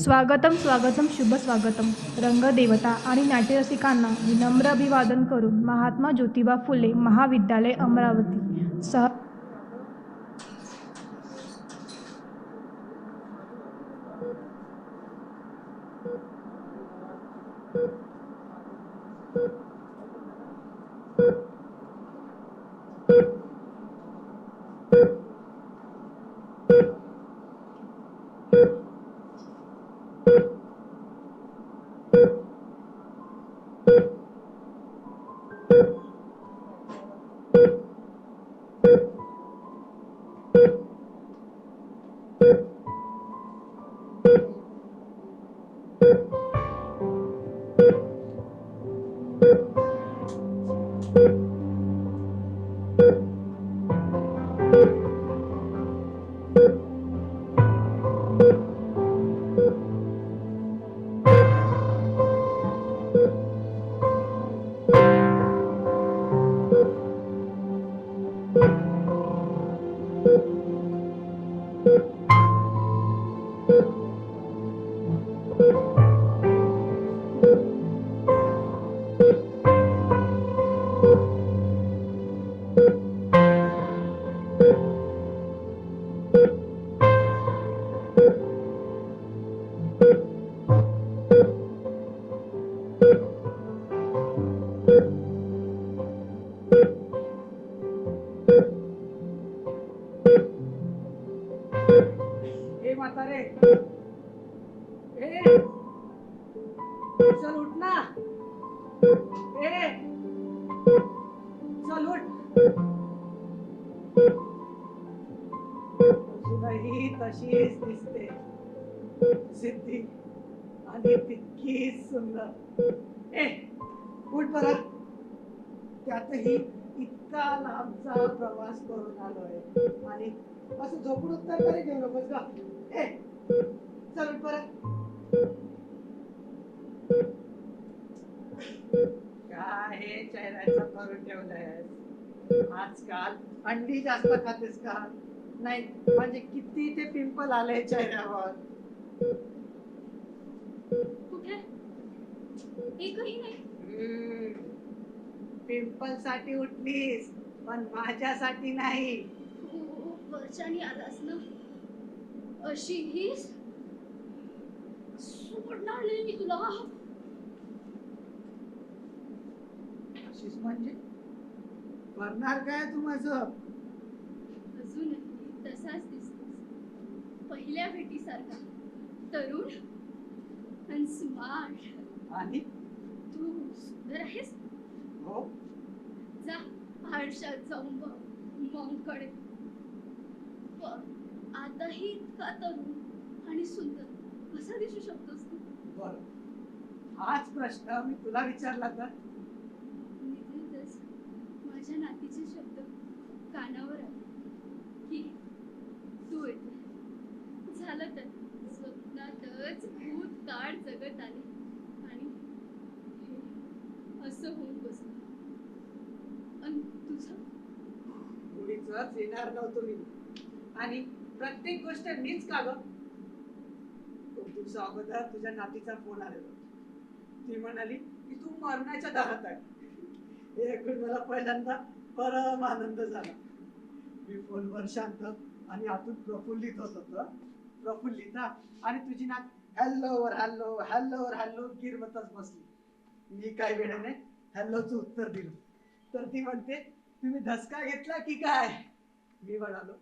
स्वागतम स्वागतम शुभ स्वागतम. रंगदेवता आणि नाट्यरसिकांना विनम्र अभिवादन करून महात्मा ज्योतिबा फुले महाविद्यालय अमरावती सह ए म्हातारे, ए चल उठ ना. ए चल उठ. अजूनही तशीच दिसते सिद्धी आणि तितकीच सुंदर. ए उठ बरं. त्यातही इतका लांबचा प्रवास करून आलोय आणि असं झोपून उत्तर तरी घेऊ नकोस का. ए चल उठ बरं. काय हे चेहऱ्याचं करून ठेवलंय आजकाल. अंडी जास्त खातेस का? नाही म्हणजे किती ते पिंपल आले चेहऱ्यावर. कुठे? एकही नाही. पिंपल साठी उठलीस पण माझ्यासाठी नाही. खूप वर्षांनी आलास ना. अशीही सोडणार नाही मी तुला. अशीच म्हणजे करणार काय तू माझं? अजूनही तसाच दिसतोस, पहिल्या भेटीसारखा. तरुण आणि स्मार्ट. आणि तू सुंदर आहेस. हो, जा आरशात जाऊन बघ मग कडे. पण आताही इतका तरुण आणि सुंदर कसा दिसू शकतोस तू? बर, हाच प्रश्न मी तुला विचारला तर. निघतच माझ्या नातीचे शब्द कानावर आले की तू येते. झालं तर स्वप्नातच भूतकाळ जगत आले आणि हे असं होऊन बसलं. आणि तुझं मुळीच येणार नव्हतो मी. आणि प्रत्येक गोष्ट मीच का ग. खूप दिवसा अगोदर तुझ्या नातीचा फोन आलेला. ती म्हणाली की तू मरणाच्या दारात आहे. हे ऐकून मला पहिल्यांदा परम आनंद झाला. मी फोनवर शांत आणि आतून प्रफुल्लित होत होतो. प्रफुल्लित हा. आणि तुझी नात हॅल्लोवर हॅल्लो हॅल्लोवर हॅल्लो गिरवतच बसली. मी काय वेळेने हॅल्लोचं उत्तर दिलं तर ती म्हणते तुम्ही धसका घेतला की काय. मी म्हणालो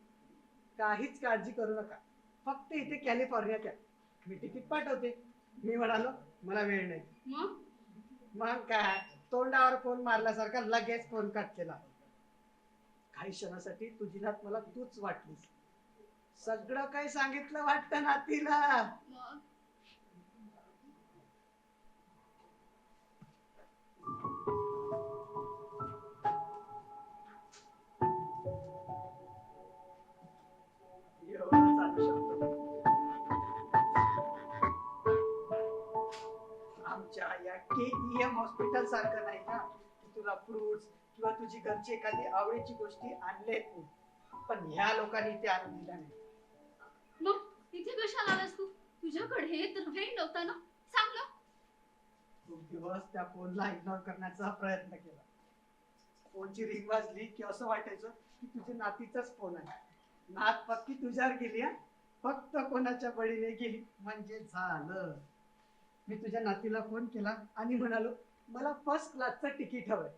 काहीच काळजी करू नका, फक्त इथे कॅलिफोर्नियात या, मी तिकीट पाठवते. मी म्हणालो मला वेळ नाही. मग काय तोंडावर फोन मारल्यासारखा लगेच फोन कट केला. काही क्षणासाठी तुझी नात मला तूच वाटलीस. सगळं काही सांगितलं वाटतं नातीला. मग एवढं चालू शकतो. आमच्या या KEM हॉस्पिटल सारखं नाही ना की तुला फ्रुट्स किंवा तुझी घरची एखादी आवडीची गोष्टी आणलेत नाही. पण ह्या लोकांनी ते आणून दिल्या नाही. मग इथे कशाला आलास तू? तुझ्याकडे तर वेळ नव्हता ना? सांग ना. खूप दिवस त्या फोनला इग्नोर करण्याचा प्रयत्न केला. फोनची रिंग वाजली की असं वाटायचं की तुझ्या नातीचाच फोन आहे. नात पक्की तुझ्यावर गेली हा. फक्त कोणाच्या बळीने गेली म्हणजे झालं. मी तुझ्या नातीला फोन केला आणि म्हणालो मला फर्स्ट क्लासचं तिकीट हवंय.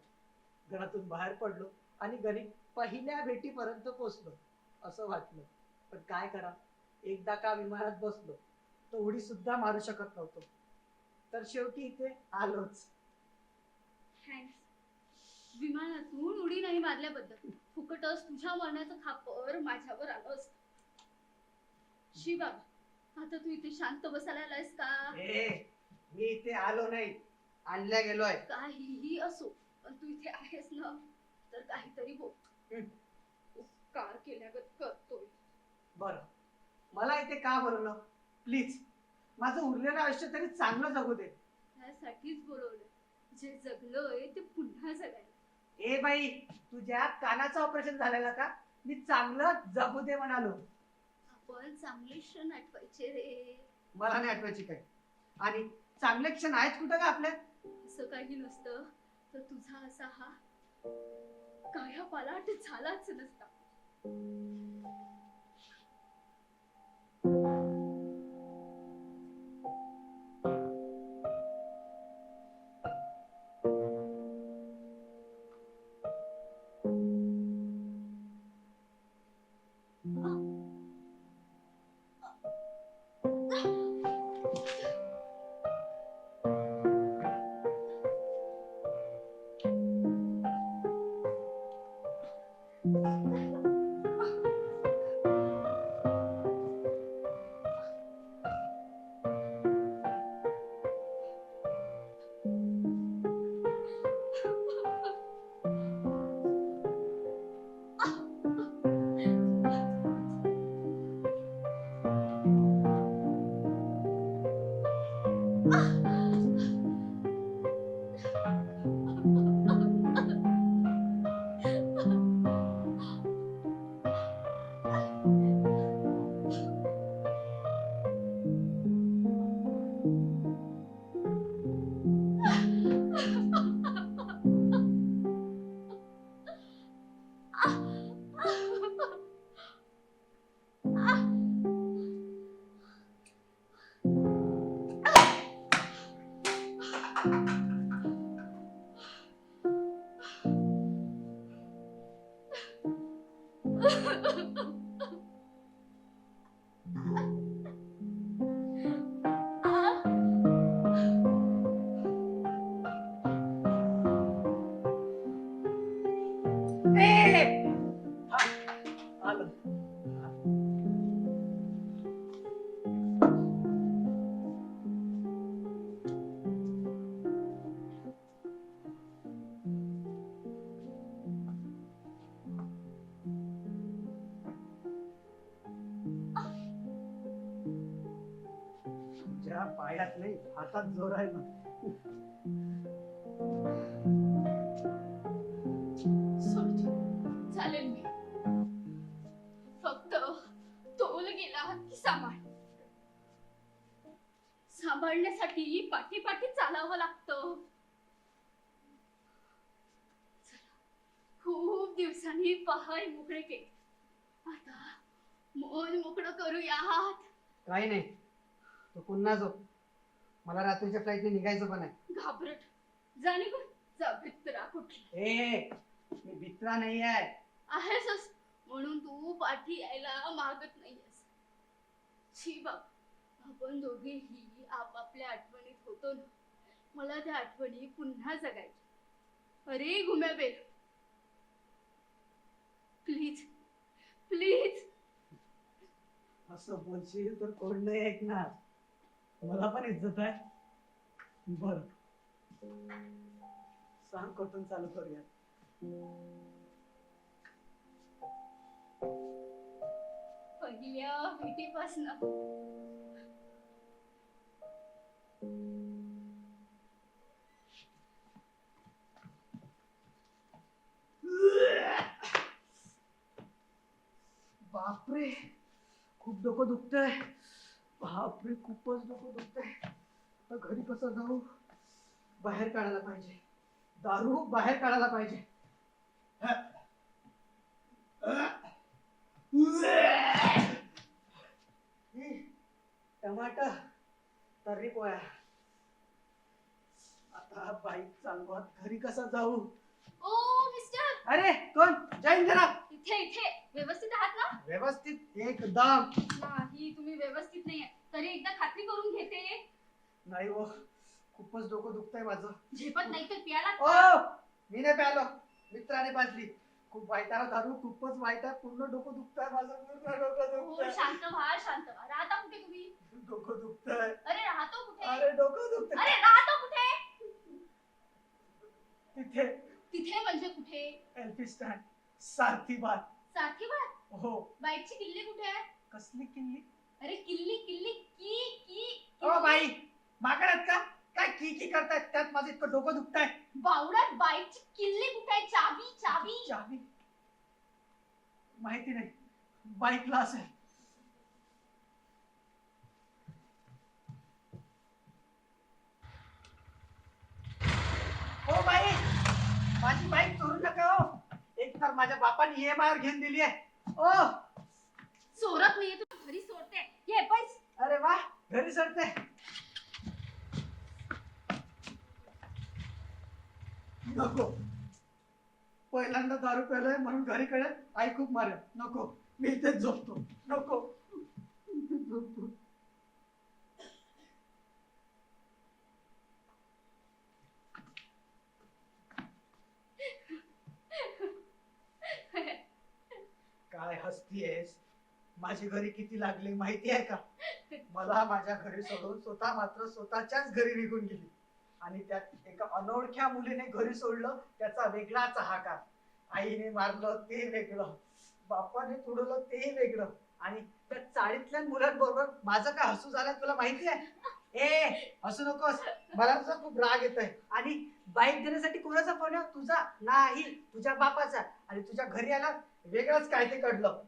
घरातून बाहेर पडलो आणि घरी पहिल्या भेटीपर्यंत पोहोचलो असं वाटलं. पण काय करा, एकदा का विमानात बसलो तर उडी सुद्धा मारू शकत नव्हतो. तर शेवटी इथे आलोच. थँक्स. विमानातून उडी नाही मारल्याबद्दल. फुकटच तुझ्या मरणाचं खापर माझ्यावर आलं असतं. शी बाबा, आता तू इथे शांत बसायला आलायस का? मी इथे आलो नाही, आणल्या गेलोय. काहीही असो, पण तू इथे आहेस ना, तर काहीतरी बोल. उपकार केल्यागत करतोय. बर, मला इथे का बोलवलं प्लीज. माझं उरलेलं आयुष्य तरी चांगलं जगू दे. त्यासाठीच बोलवलं. जे जगलोय ते पुन्हा जगायला. ए बाई, तुझ्या कानाचं ऑपरेशन झालेलं का? मी चांगलं जगू दे म्हणालो. आपण चांगले क्षण आठवायचे रे. मला नाही आठवायची काय. आणि चांगले क्षण आहेत कुठं का आपल्या? असं काही नसतं तर तुझा असा हा काया पालाट झालाच नसता. आलं. तुझ्या पायात नाही हातात जोर आहे ना. सोडतो. चालेल मी. फक्त तोल गेला की सांभाळ. सांभाळण्यासाठी पाठी पाठी चालावं लागतं. चला, खूप दिवसांनी पहाय मोकळे केले. आता मन मोकळं करूयात. काही नाही, तू पुन्हा झोप. मला रात्रीच्या फ्लाईटने निघायचं पण आहे. घाबरट जाणे कोण जा भित्रा कुठली. मी भित्रा नाही आहे. आहेसच म्हणून तू पाठी यायला मागत नाहीयेस. छी बाबा, आपण दोघेही आपापल्या आठवणीत होतो ना. मला त्या आठवणी पुन्हा जगायच्या. अरे घुम्या बेल, प्लीज प्लीज. असं बोलशील तर कोण नाही ऐकणार. मला पण इज्जत आहे. बर, सांग कुठून चालू करूया. पहिल्या भेटीपासून बापरे, खूप डोकं दुखतंय. बापरे, खूपच डोकं दुखतंय. आता घरी कसं जाऊ? बाहेर काढायला पाहिजे, दारू बाहेर काढायला पाहिजे. टमाटर, तर्री पोळ्या. आता बाईक चालवत घरी कसा जाऊ? ओ मिस्टर, अरे कोण? जैन जरा इथे इथे व्यवस्थित आहात ना? व्यवस्थित एकदम. नाही, तुम्ही व्यवस्थित नाहीये. तरी एकदा खात्री करून घेते. नाही हो, खूपच डोकं दुखतंय माझं. झेपत नाही तर प्याला. ओ, मी नाही प्यालो, मित्राने पाजली. खूप वाईट आहे दारू, खूपच वाईट आहे. पूर्ण डोकं दुखतंय माझं, पूर्ण डोकं हो, दुखतंय. शांत व्हा, शांत व्हा. राहता कुठे तुम्ही? डोकं दुखतंय. अरे राहतो कुठे? अरे डोकं दुखतंय. अरे राहतो कुठे? तिथे तिथे म्हणजे कुठे? एलपी स्टँड, सारथीबाद. साथीवाद? हो. बाईकची किल्ली कुठे आहे? कसली किल्ली? अरे किल्ली किल्ली की ओ बाई, माकडात का काय की की करतायत? त्यात माझं इतकं डोकं दुखतंय. बावड्यात बाईकची किल्ली कुठे आहे? चावी चावी. चावी माहिती नाही, बाईकला असेल. हो बाई, माझी बाईक चोरू नका हो. एक तर माझ्या बापाने EMI घेऊन दिली आहे. ओ, चोरत नाहीये तू, घरी सोडते. ये पैस. अरे वा, घरी सरते. नको, पहिल्यांदा दारू प्यायलोय म्हणून घरी कळेल, आई खूप मारेल. नको, मी इथेच झोपतो. नको, इथेच झोपतो. काय हसतीयेस? माझी घरी किती लागले माहिती आहे का? मला माझ्या घरी सोडून स्वतः मात्र स्वतःच्याच घरी निघून गेली. आणि त्यात एका अनोळख्या मुलीने घरी सोडलं, त्याचा वेगळाच हाहाकार. आईने मारलं ते वेगळं, बापाने तुडवलं ते वेगळं, आणि त्या चाळीतल्या मुलांबरोबर माझं काय हसू झालं तुला माहिती आहे? ए, हसू नकोस, मला तुझा खूप राग येतोय. आणि बाईक देण्यासाठी कोणाचा फोन आहे? तुझा नाही, तुझ्या बापाचा. आणि तुझ्या घरी आला वेगळंच काय ते कळलं.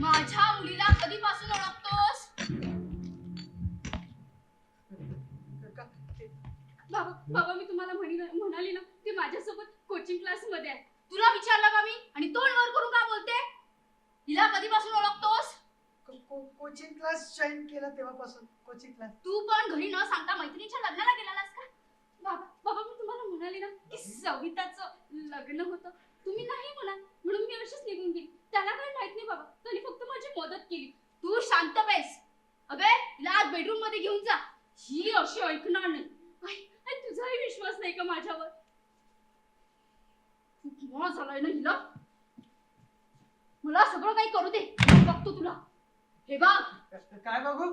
माझ्या मुलीला कधीपासून ओळखतोस? बाबा मी तुम्हाला म्हणाली ना, ती माझ्यासोबत कोचिंग क्लास मध्ये आहे. तुला विचारलं का मी? आणि तोंड वर करून का बोलते? हिला कधीपासून ओळखतोस? कोचिंग क्लास जॉईन केलं तेव्हापासून. Coaching class. तू पण घरी न सांगता मैत्रिणीच्या लग्नाला गेलास का? बाबा मी तुम्हाला म्हणाली ना की सविताचं लग्न होतं. तुम्ही नाही म्हणाल म्हणून मी अशीच निघून गेली. त्याला काही माहित नाही बाबा, त्यांनी फक्त माझी मदत केली. तू शांत बैस. अबे हिला आज बेडरूम मध्ये घेऊन जा. ही अशी ऐकणार नाही. आई, तुझाही विश्वास नाही का माझ्यावर? खूप मोह झालाय ना हिला. मला सगळं काही करू दे, बघतो तुला. हे बघ, काय बघू?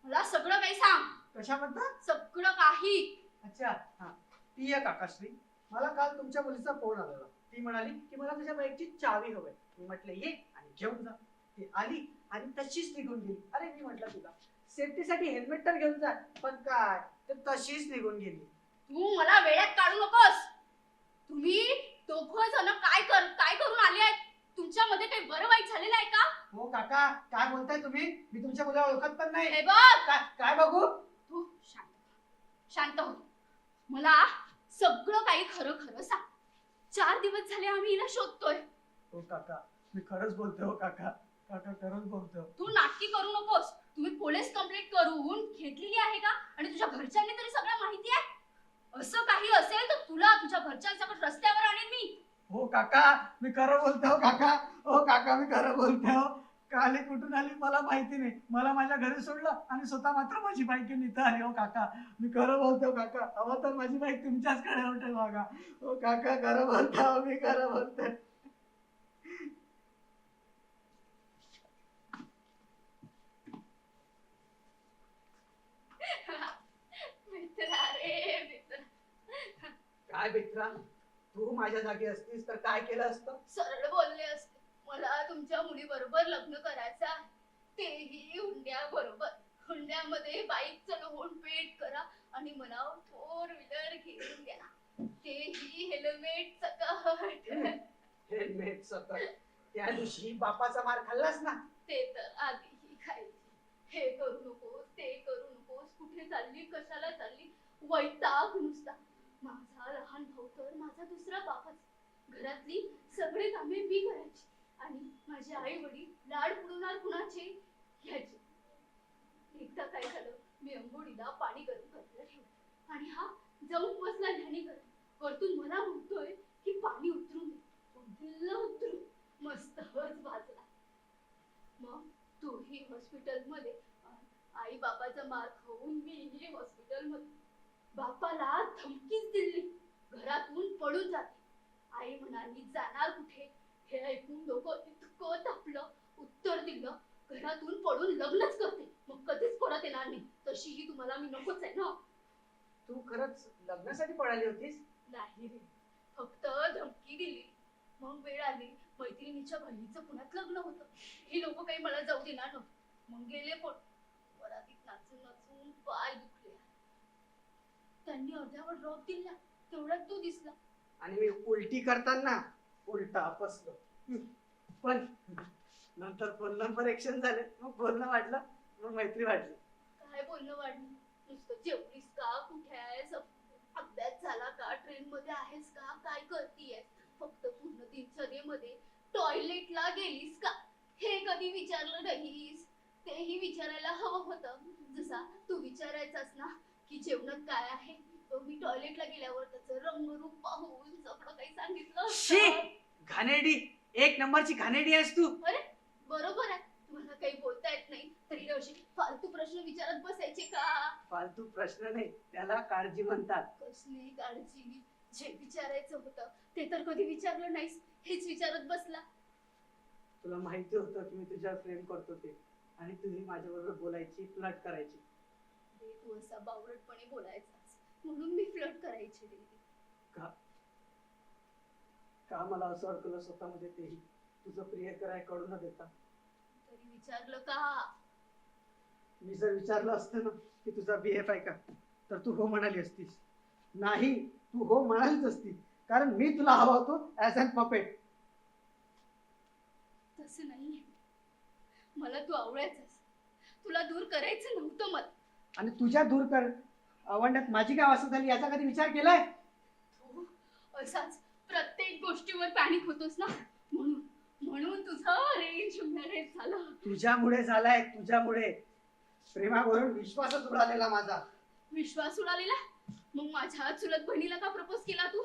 मला सगळं काही सांग. कशा म्हणतात? सगळं काही. अच्छा, हा, ती आहे काकाश्री. मला काल तुमच्या मुलीचा फोन आलेला. ती म्हणाली की मला तुझ्या बाईकची चावी हवी. मी म्हटलं ये आणि घेऊन जा. ती आली आणि तशीच निघून गेली. अरे मी म्हटलं तुला सेफ्टीसाठी हेल्मेट तर घेऊन जा, पण काय ते तशीच निघून गेली. तू मला वेड्यात काढू नकोस. तुम्ही दोघं जण काय करून आले आहेत? तुमच्यामध्ये काही बरं वाईट झालेलं आहे का? हो काका, काय बोलताय तुम्ही? मी तुमच्या मुलीला ओळखत पण नाही. हे बघ, काय बघू? तू शांत हो. मला सगळं काही खरं खरं सांग. 4 दिवस झाले आम्ही हिला शोधतोय. हो काका, मी खरंच बोलतोय. हो काका, काका खरंच बोलतोय. तू नाटकी करू नकोस. तुम्ही पोलीस कंप्लेंट करून घेतलेली आहे का? आणि तुझ्या घरच्यांनी तरी सगळं माहिती आहे? असं काही असेल तर तुला तुझ्या घरच्यांसकट रस्त्यावर आणेन मी. हो काका, मी खरं बोलतोय. हो काका, हो काका, मी खरं बोलतोय. हो, काली कुठून आली मला माहिती नाही. मला माझ्या घरी सोडलं आणि स्वतः मात्र माझी बाईक घेऊन इथं आली. हो काका, मी खरं बोलतोय. काका, हवं तर माझी बाईक तुमच्याचकडे होते बघा. हो काका, खरं बोलतोय. मी खरं बोलतोय. मित्रा रे मित्रा. काय मित्रा, तू माझ्या जागी असतीस तर काय केलं असतं? सरळ बोलले असते. मला तुमच्या मुली बरोबर लग्न करायचं आहे, तेही हुंड्या बरोबर. हुंड्यामध्ये बाईक चालवून पेट करा आणि मला 4 व्हीलर घेऊन द्या, तेही हेल्मेट सकट. हेल्मेट सकट. त्या दिवशी बापाचा मार खाल्लास ना. ते तर आधीही खायची. हे करू नकोस, ते करू नकोस, कुठे चालली, कशाला चालली, वैताग नुसता. माझा लहान भाऊ तर माझा दुसरा बापच. घरातली सगळी कामे मी करायची आणि माझे आई वडील लाड पुरवणार कुणाचे ह्याचे. एकदा काय झालं, मी अंघोळीला पाणी गरम करायला ठेवलं आणि हा जाऊन बसला ध्यानी करत. वरतून मला म्हणतोय की पाणी उतरून दे. दिलं उतरून, मस्तच वाजला. मग तूही हॉस्पिटल मध्ये, आई बाबाचा मार खाऊन मीही हॉस्पिटल मध्ये. बापाला धमकीच दिली, घरातून पळून जाते. आई म्हणाली जाणार कुठे. हे ऐकून डोकं इतकं तापलं. उत्तर दिलं घरातून पळून लग्नच करते, मग कधीच परत येणार नाही. तशीही तुम्हाला मी नकोच आहे ना. तू खरंच लग्नासाठी पळाली होतीस? नाही रे, फक्त धमकी दिली. मग वेळ आली, मैत्रिणीच्या बहिणीचं पुण्यात लग्न होतं. ही लोक काही मला जाऊ देणार नव्हतं. मग गेले पण वरातीत नाचून नाचून पाय दुखले. त्यांनी अर्ध्यावर ड्रॉप दिला, तेवढ्यात तू दिसला. आणि मी उलटी करताना उलटा फसलो. पण नंतर फोन नंबर एक्सचेंज झाले, मग बोलणं वाढलं, मग मैत्री वाढली. काय बोलणं वाढलं, नुसतं जेवलीस का, कुठे आहेस, अभ्यास झाला का, ट्रेन मध्ये आहेस का, काय करतीयेस, फक्त पूर्ण दिनचर्येमध्ये टॉयलेटला गेलीस का हे कधी विचारलं नाहीस. तेही विचारायला हवं होतं. जसा तू विचारायचास ना की जेवणात काय आहे, तो मी टॉयलेटला गेल्यावर त्याचं रंगरूप पाहून सगळं काही सांगितलं शी! असतं. घाणेरडी, एक नंबरची घाणेरडी आहेस तू. अरे बरोबर आहे, तुम्हाला काही बोलता येत नाही तरी अशी फालतू प्रश्न विचारत बसायचे का. फालतू प्रश्न नाही, त्याला काळजी म्हणतात. कसली काळजी, जे विचारायचं होतं ते तर कधी विचारलं नाहीस, हेच विचारत बसला. तुला माहिती होतं की मी तुझ्यावर प्रेम करतो ते, आणि तुझी माझ्याबरोबर बोलायची, फ्लर्ट करायची. रे तू असा बावळटपणे बोलायचास म्हणून मी फ्लर्ट करायचे रे. का का मला असं अडकलं स्वतःमध्ये, तेही तुझं प्रिय कराय कळू न देता. तरी विचारलं का. मी जर विचारलं असतं ना की तुझा BF आहे का, तर तू हो म्हणाली असतीस. नाही, तू हो म्हणालीच असती, कारण मी तुला हवा होतो ऍज अन पपेट. तसं नाहीये, मला तू आवडायचंस, तुला दूर करायचं नव्हतं मला. आणि तुझ्या दूर कर आवडण्यात माझी काय वासना झाली याचा कधी विचार केलाय? तू असाच प्रत्येक गोष्टीवर पॅनिक होतोस ना, म्हणून म्हणून तुझं रेंज मॅरेज झालं. तुझ्यामुळे झालाय, तुझ्यामुळे. प्रेमावरून विश्वासच उडालेला माझा. विश्वास उडालेला. मग माझ्या चुलत बहिणीला का प्रपोज केला तू.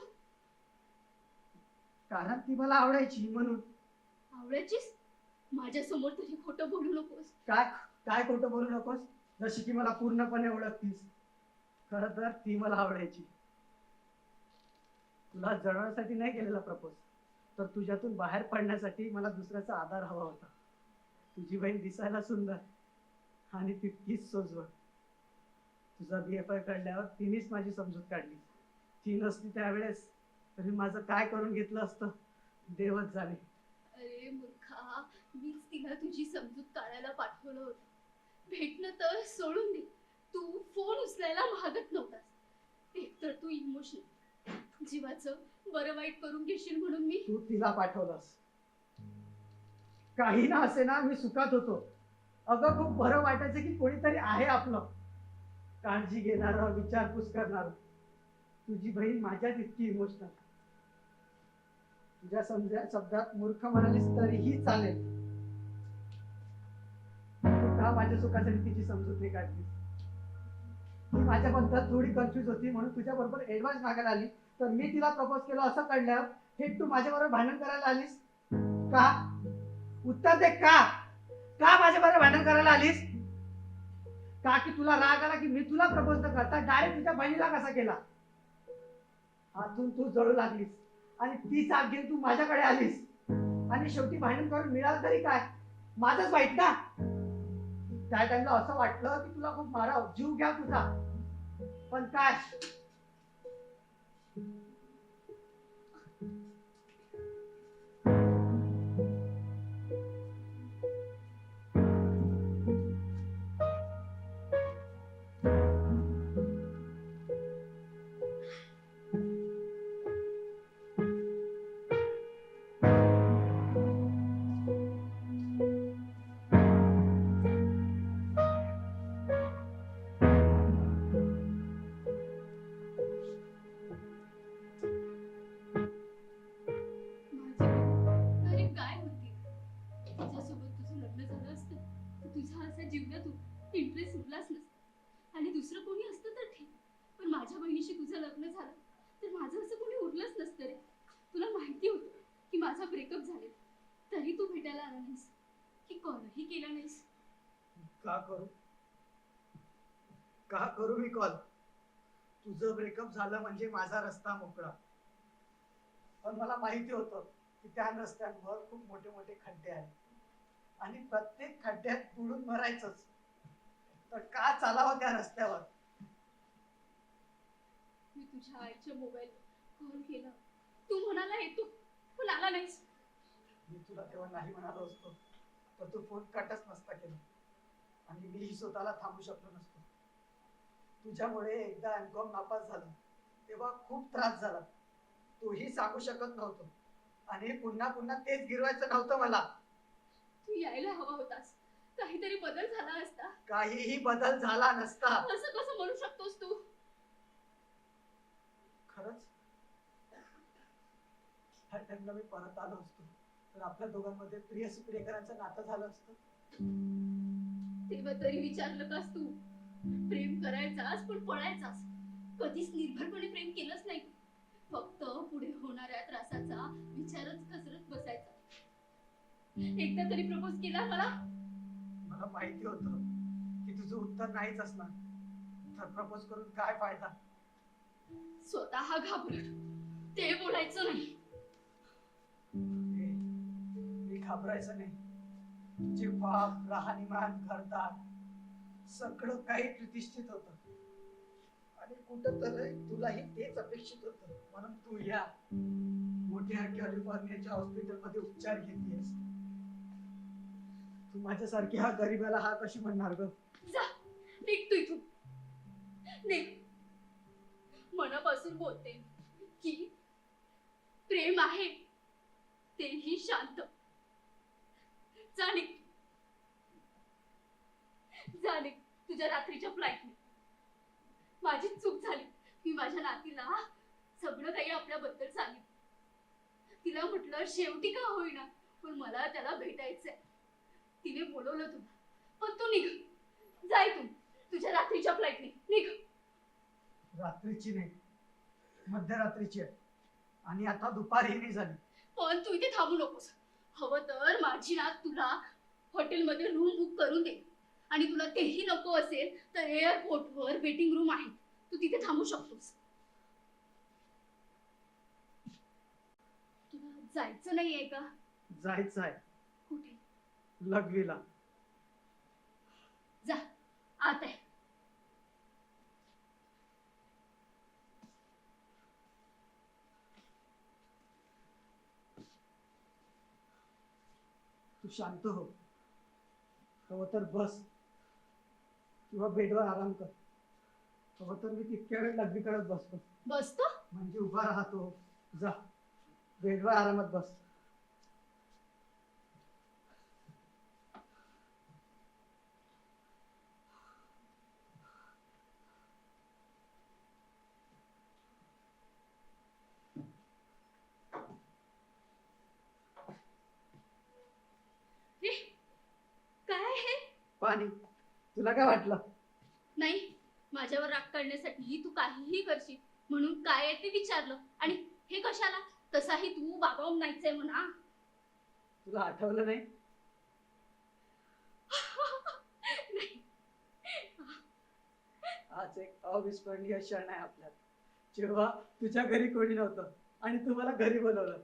कारण ती मला आवडायची म्हणून. आवडायचीस, माझ्या समोर तरी खोटं बोलू नकोस. काय काय खोटं बोलू नकोस, जशी की मला पूर्णपणे ओळखतीस. खरं तर ती मला आवडायची. तुला जळवण्यासाठी नाही केलेला प्रपोज, तर तुझ्यातून बाहेर पडण्यासाठी मला दुसऱ्याचा आधार हवा होता. तुझी बहीण दिसायला सुंदर आणि तितकीच सोजवळ. तुझा BFI कळल्यावर तिनेच माझी समजूत काढली. ती नसती त्यावेळेस तरी माझं काय करून घेतलं असतं देवच जाणे. अरे मूर्खा, मीच तिला तुझी समजूत काढायला पाठवलं होतं. भेटणं तर सोडून दे, तू फोन उचलायला मागत नव्हतास. एकतर तू इमोशनल, जीवाचं बरं वाईट करून घेशील म्हणून मी. तू तिला पाठवलंस. काही ना असे ना, मी सुखात होतो. अगं खूप बरं वाटायचं की कोणीतरी आहे आपलं, काळजी घेणारं, विचारपूस करणारं. तुझी बहीण माझ्यात इतकी इमोशनल. तुझ्या शब्दात मूर्ख म्हणालीस तरीही चालेल. तू का माझ्या सुखासाठी तिची समजूत नाही काढलीस? ती माझ्याबद्दल थोडी कन्फ्युज होती म्हणून तुझ्या बरोबर ऍडव्हान्स मागायला आली, तर मी तिला प्रपोज केलं असं कळल्यावर हे तू माझ्याबरोबर भांडण करायला आलीस का? उत्तर दे. का का माझ्याबरोबर भांडण करायला आलीस? का की तुला राग आला की मी तुला प्रपोज न करता डायरेक्ट तुझ्या बहिणीला कसा केला? आतून तू जळू लागलीस आणि ती साथ घेऊन तू माझ्याकडे आलीस आणि शेवटी भांडण करून मिळालं तरी काय, माझंच वाईट ना. त्या टाइमला असं वाटलं की तुला खूप माराव, जीव घ्या तुझा, पण काय तुझा असा जीवनातून इंटरेस्ट उरलाच नसता आणि दुसरं कोणी असतं तर ठीक, पण माझ्या बहिणीशी तुझं लग्न झालं तर माझं असं कोणी उरलंच नसतं रे. तुला माहिती होतं की माझा ब्रेकअप झालेला, तरी तू भेटायला आला नाहीस, की कॉलही केला नाहीस. का करू का करू मी कॉल? तुझं ब्रेकअप झालं म्हणजे माझा रस्ता मोकळा. पण मला माहिती होतं की त्या रस्त्यांवर खूप मोठे मोठे खड्डे आहेत आणि प्रत्येक खड्ड्यात बुडून मरायचंच. तर का चालावं त्या रस्त्यावर? मी तुझ्या आईच्या मोबाईल कॉल केला, तू म्हणाला येतो, पण आला नाहीस. मी तुला तेव्हा नाही म्हणालो असतो तर तू फोन कटच नसता केला आणि मीही स्वतःला थांबू शकलो नसतो. तुझ्यामुळे एकदा एमकॉम नापास झाला तेव्हा खूप त्रास झाला. तूही सांगू शकत नव्हतो आणि पुन्हा पुन्हा तेच गिरवायचं नव्हतं मला. तू यायला हवा होतास, काहीतरी बदल झाला असता. काहीही बदल झाला नसता. असं कसं म्हणू शकतोस तू? खरंच ह्या टाइमला मी परत आलो असतो तर आपल्या दोघांमध्ये प्रियसी प्रियकरांचं नातं झालं असतं. तेव्हा तरी विचारलं कास तू? प्रेम करायचास पण पळायचास, कधीच निर्भरपणे प्रेम केलंच नाही. फक्त पुढे होणाऱ्या त्रासाचा विचारच करत बसायचा. एकदा तरी प्रपोज केला मला? मला माहिती होतं की तुझं उत्तर नाहीच असणार, तर प्रपोज करून काय फायदा? स्वतः घाबरट, ते बोलायचं नाही. मी घाबरायचं नाही. तुझे बाप, राहणीमान, घरदार सगळं काही प्रतिष्ठित होतं आणि कुठं तर तुलाही तेच अपेक्षित होतं. म्हणून तू या मोठ्या कॅलिफोर्नियाच्या हॉस्पिटलमध्ये उपचार घेतेस. तू माझ्यासारखी हा गरीबाला हा कशी म्हणणार ग? जा, निघ तू इथून, निघ. मनापासून बोलते की प्रेम आहे, तेही शांत. जा निघ, जा निघ तुझ्या रात्रीच्या फ्लाईटने. माझी चूक झाली. मी माझ्या नातीला सगळं काही आपल्याबद्दल सांगितलं. तिला म्हटलं शेवटी का होईना पण मला त्याला भेटायचंय. तिने बोलवलं तुला, पण तू निघ, जा इथून तुझ्या रात्रीच्या फ्लाईटने निघ. रात्रीची नाही, मध्यरात्रीची आहे आणि आता दुपारही नाही झाली. पण तू इथे थांबू नकोस. हवं तर माझी नात तुला हॉटेलमध्ये रूम बुक करून दे आणि तुला तेही नको असेल तर एअरपोर्टवर वेटिंग रूम आहे, तू तिथे थांबू शकतोस. तुला जायचं नाहीये का? जायचं आहे. कुठे? लघवीला. जा, आत आहे. तू शांत हो. हवं तर बस किंवा बेडवर आराम कर. हवं तर मी तितक्या वेळ लघवी करत बसतो. बसतो? म्हणजे उभा राहतो. जा बेडवर आरामात बस. हे काय हे? पाणी. तुला काय वाटलं? नाही, माझ्यावर राग काढण्यासाठी तू काहीही करशील म्हणून काय आहे ते विचारलं. आणि हे कशाला? तसाही तू बाबा नाहीच आहे म्हणा. तुला आठवलं नाही? नाही. आज एक अविस्मरणीय क्षण आहे आपल्यात, जेव्हा तुझ्या घरी कोणी नव्हतं आणि तू मला घरी बोलवलं.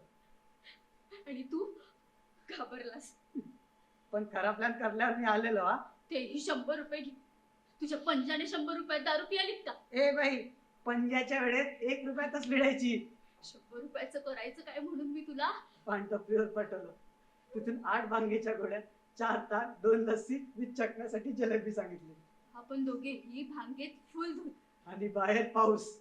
आणि तू घाबरलास. पण खरा प्लॅन करल्यावर मी आलेलो. हा, तेही 100 रुपये घे. तुझ्या पंजाने 100 रुपयात दारू पियालीत का? ए बाई, पंजाच्या वेळेत 1 रुपयातच मिळायची. 100 रुपयाचं करायचं काय म्हणून मी तुला पान टपरीवर पटवलं. तिथून 8 भांगेच्या गोळ्या, 4 ताक, 2 लस्सी, मी चकण्यासाठी जलेबी सांगितली. आपण दोघेही भांगेत फुल धुत. आणि बाहेर पाऊस.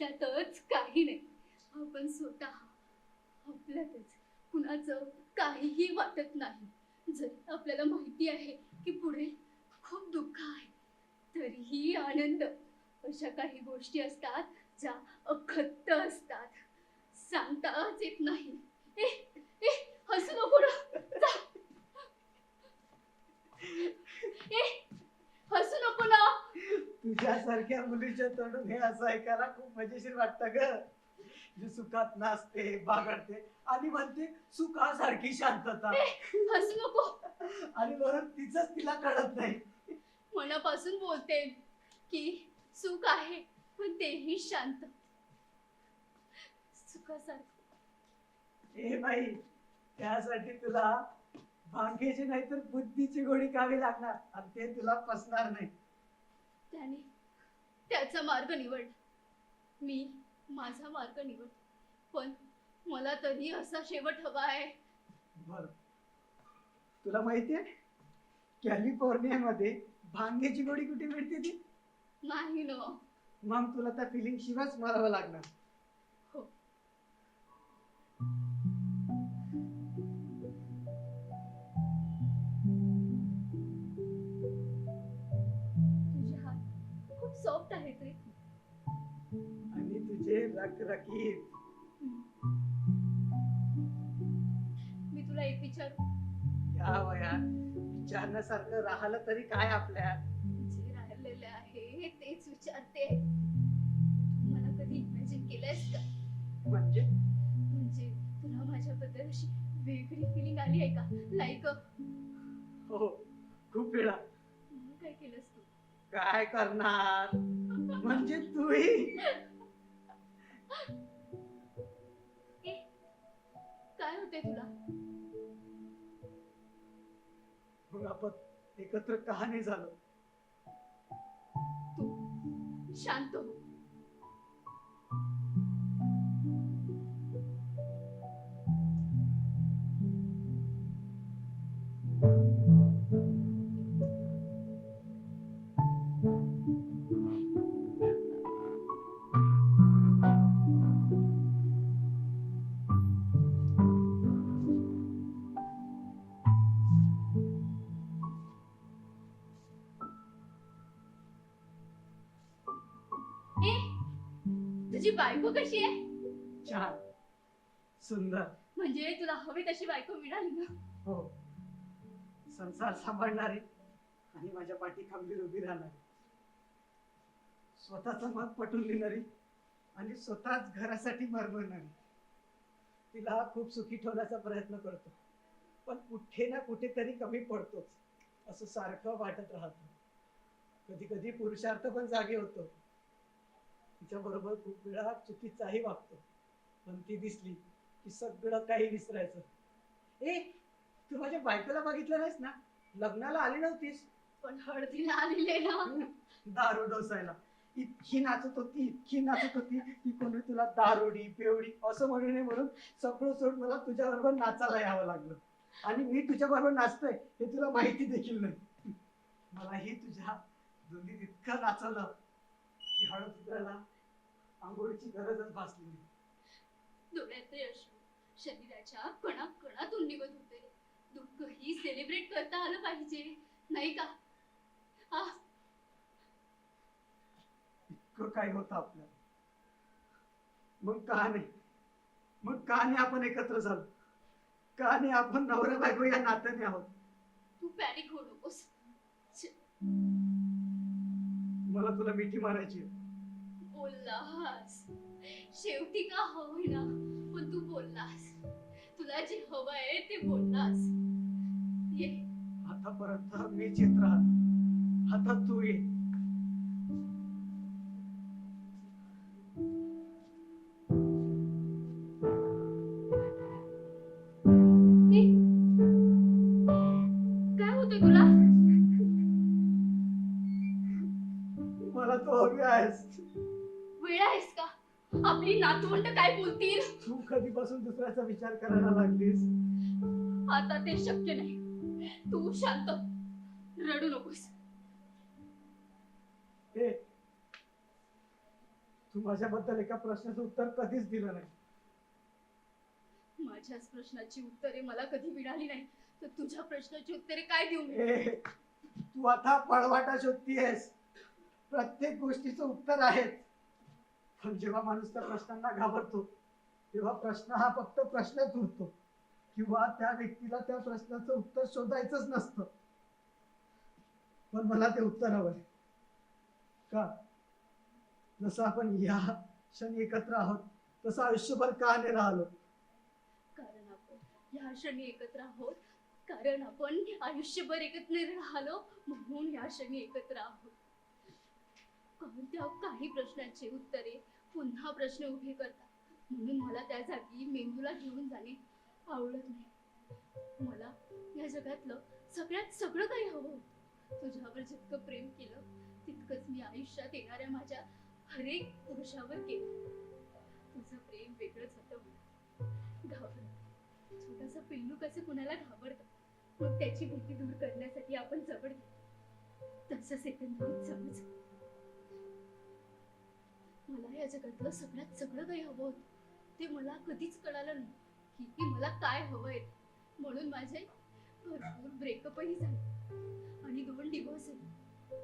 कशातच काही नाही. आपण स्वतः आपल्यातच कुणाचं काहीही वाटत नाही. जरी आपल्याला माहिती आहे की पुढे खूप दुःख आहे, तरीही आनंद. अशा काही गोष्टी असतात ज्या अखत्त असतात, सांगताच येत नाही. ए ए हसू नको ना. जा. ए हसू नको ना. तुझ्यासारख्या मुलीच्या तोंडून हे असं ऐकायला खूप मजेशीर वाटतं ग. जी सुखात नाचते, बागडते आणि म्हणते सुखासारखी शांतता. हसू नको. आणि बरं तिचंच तिला कळत नाही. मनापासून बोलते की सुख आहे, पण तेही शांत. सुखासारखं. ए बाई, त्यासाठी तुला भांग्याची नाही तर बुद्धीची गोळी खावी लागणार आणि ते तुला पसणार नाही. त्याने त्याचा मार्ग निवडला, मी माझा मार्ग निवड. पण मला तरी असा शेवट हवा आहे. बर, तुला माहितीये कॅलिफोर्नियामध्ये भांग्याची गोळी कुठे मिळते ती? नाही ना. मग तुला त्या फिलिंग शिवायच मरावं लागणार. हो. तुझे हात खूप सॉफ्ट आहेत रे. आणि तुझे रखरखीत. मी तुला एक विचारू? या वयात विचारण्यासारखं राहिलं तरी काय आपल्या? जे राहिलेले आहे तेच विचारते. मला कधी इमॅजिन केलंयस का? म्हणजे म्हणजे तुला माझ्याबद्दल अशी वेगळी फिलिंग आली आहे का? लाईक हो, खूप वेळा. मग काय केलंस तू? काय करणार म्हणजे तूही. ए, काय होते तुला? मग आपण एकत्र का नाही झालो? तू शांत हो. ए, तुझी बायको कशी आहे? छान, सुंदर. म्हणजे तुला हवी तशी बायको मिळाली ना? हो, संसार सांभाळणारी आणि माझ्या पाठी खंबीर उभी राहणारी, स्वतःचं मत पटवून देणारी आणि स्वतःच घरासाठी मरमरणारी. तिला खूप सुखी ठेवण्याचा प्रयत्न करतो, पण कुठे ना कुठेतरी कमी पडतोच असं सारखं वाटत राहतं. कधी कधी पुरुषार्थ पण जागे होतो. तिच्या बरोबर खूप वेळा चुकीचाही वागतो, पण ती दिसली की सगळं काही विसरायचं. ए, तू माझ्या बायकोला बघितलं नाहीस ना? लग्नाला आली नव्हतीस पण हळदीला आलेले ना. दारू डोसायला. इतकी नाचत होती, इतकी नाचत होती की कोणी तुला दारुडी पेवडी असं म्हणू नये म्हणून सगळं सोड मला तुझ्या बरोबर नाचायला यावं लागलं. आणि मी तुझ्या बरोबर नाचतोय हे तुला माहिती देखील नाही. मलाही तुझ्या धुंदीत इतकं नाचवलं की हळद उतरायला आंघोळीची गरजच भासली नाही. डोळ्यातले अश्रू शरीराच्या कणाकणातून निघत होते. दुःख ही सेलिब्रेट करता आलं पाहिजे, नाही का? आ, इतकं काय होतं आपल्याला. मग का नाही, मग का नाही आपण एकत्र झालो? का नाही आपण नवरा बायको या नात्याने आहोत? तू पॅनिक होऊ नकोस. मला तुला मिठी मारायची आहे. बोललास, शेवटी का होईना पण तू बोललास. तुला जे हवंय ते बोललास. ये. आतापर्यंत मीच येत राहत, आता तू ये. ए, काय होतंय तुला? मला तू हवी आहेस. वेळ आहेस का? आपली नातवंड काय बोलतील? तू कधीपासून दुसऱ्याचा विचार करायला लागलीस? आता ते शक्य नाही. तू शांत, रडू नकोस. ए, तू माझ्याबद्दल एका प्रश्नाचं उत्तर कधीच दिलं नाही. माझ्याच प्रश्नाची उत्तरे मला कधी मिळाली नाही, तर तुझ्या प्रश्नाची उत्तरे काय देऊ मी? तू आता पळवाटा शोधतीयस. प्रत्येक गोष्टीचं उत्तर आहे, पण जेव्हा माणूस त्या प्रश्नांना घाबरतो तेव्हा प्रश्न हा फक्त प्रश्नच उरतो, किंवा त्या व्यक्तीला त्या प्रश्नाचं उत्तर शोधायचंच नसतं. पण मला ते उत्तर हवंय. का? जसं आपण या क्षणी एकत्र आहोत तसं आयुष्यभर का नाही राहिलो? कारण आपण या क्षणी एकत्र आहोत, कारण आपण आयुष्यभर एकत्र राहिलो म्हणून या क्षणी एकत्र आहोत. कोणत्या काही प्रश्नांची उत्तरे पुन्हा प्रश्न उभे करतात, म्हणून मला त्या जागी मेंदूला घेऊन जाणे आवडत नाही. मला या जगातलं सगळ्यात सगळं काही हवं होतं. तुझ्यावर जितकं प्रेम केलं तितकंच मी आयुष्यात येणाऱ्या माझ्या हरेक पुरुषावर केलं. तुझं प्रेम वेगळंच होतं मला. घाबरत छोटासा पिल्लू कसं कुणाला घाबरतं, मग त्याची भीती दूर करण्यासाठी आपण जवळ घेतो, तसंच एकंदरीत समज. मला या जगातलं सगळ्यात सगळं काही हवं होतं, ते मला कधीच कळालं नाही की मला काय हवंय. म्हणून माझे भरपूर ब्रेकअपही झाले आणि 2 डिव्होर्स झाले.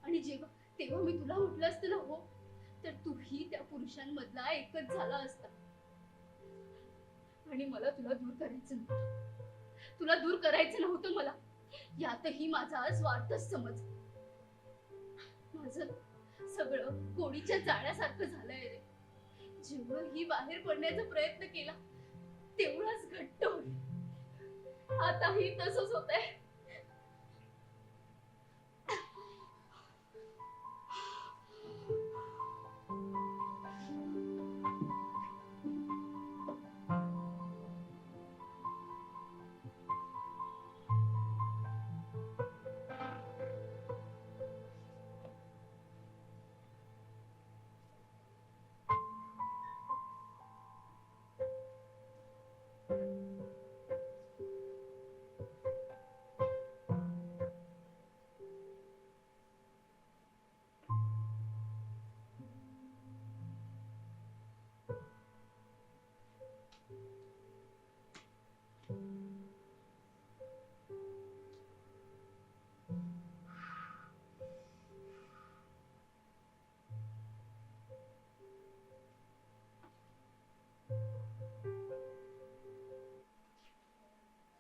आणि तेव्हा मी तुला म्हटलं असतं ना हो, तर तूही त्या पुरुषांमधला एकच झाला असता. आणि मला तुला दूर करायचं नव्हतं. तुला दूर करायचं नव्हतं मला. यातही माझा स्वार्थच समज. माझं सगळं गोडीच्या जाळ्यासारखं झालंय रे. जेवढंही बाहेर पडण्याचा प्रयत्न केला तेवढाच घट्ट होईल. आताही तसंच होतंय.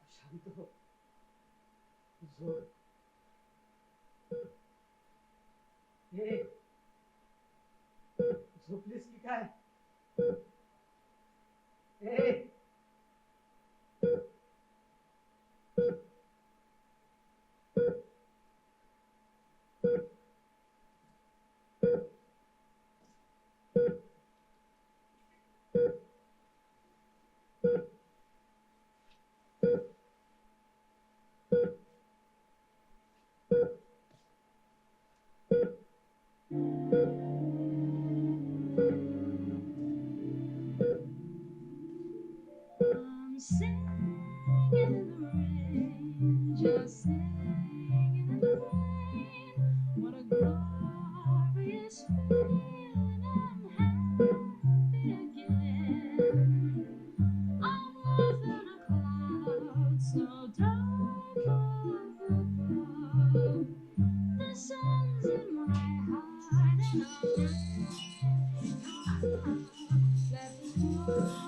शांत हो. झोप. झोपलीस की काय? I'm singing in the rain, just singing in the rain. What a glorious feeling, I'm happy again. I'm lost in a cloud so dark above. The sun's in my heart and I'm ready now. Let me go.